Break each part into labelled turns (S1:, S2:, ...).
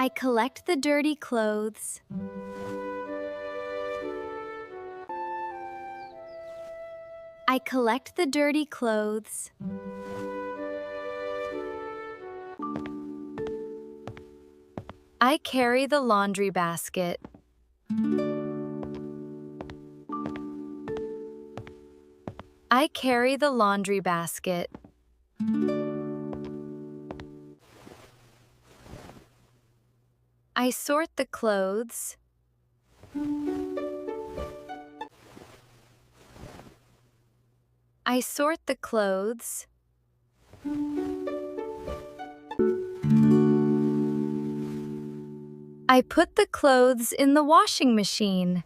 S1: I collect the dirty clothes. I collect the dirty clothes. I carry the laundry basket. I carry the laundry basket. I sort the clothes. I sort the clothes. I put the clothes in the washing machine.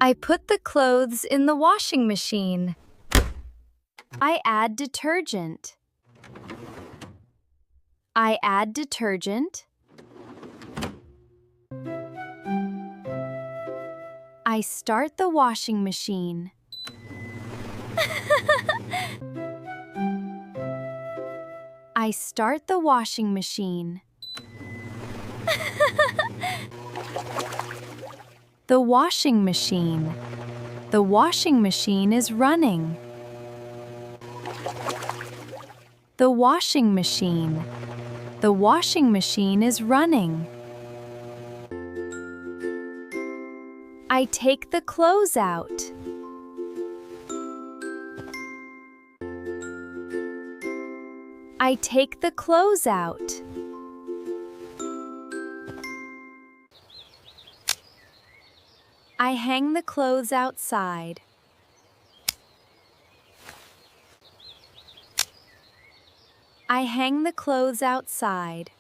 S1: I put the clothes in the washing machine. I add detergent. I add detergent. I start the washing machine. I start the washing machine. The washing machine. The washing machine is running. The washing machine. The washing machine is running. I take the clothes out. I take the clothes out. I hang the clothes outside. I hang the clothes outside.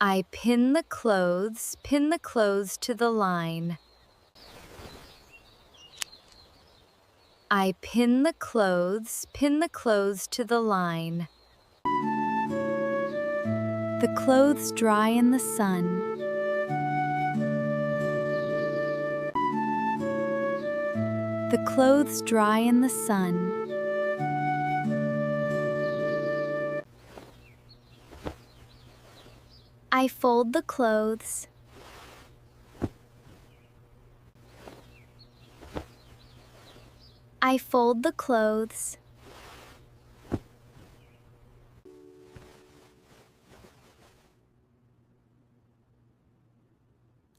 S1: I pin the clothes to the line. I pin the clothes to the line. The clothes dry in the sun. The clothes dry in the sun. I fold the clothes. I fold the clothes.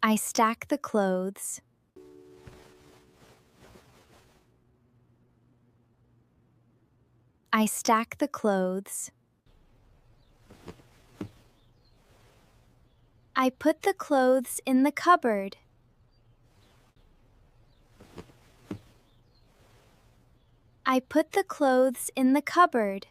S1: I stack the clothes. I stack the clothes. I put the clothes in the cupboard. I put the clothes in the cupboard.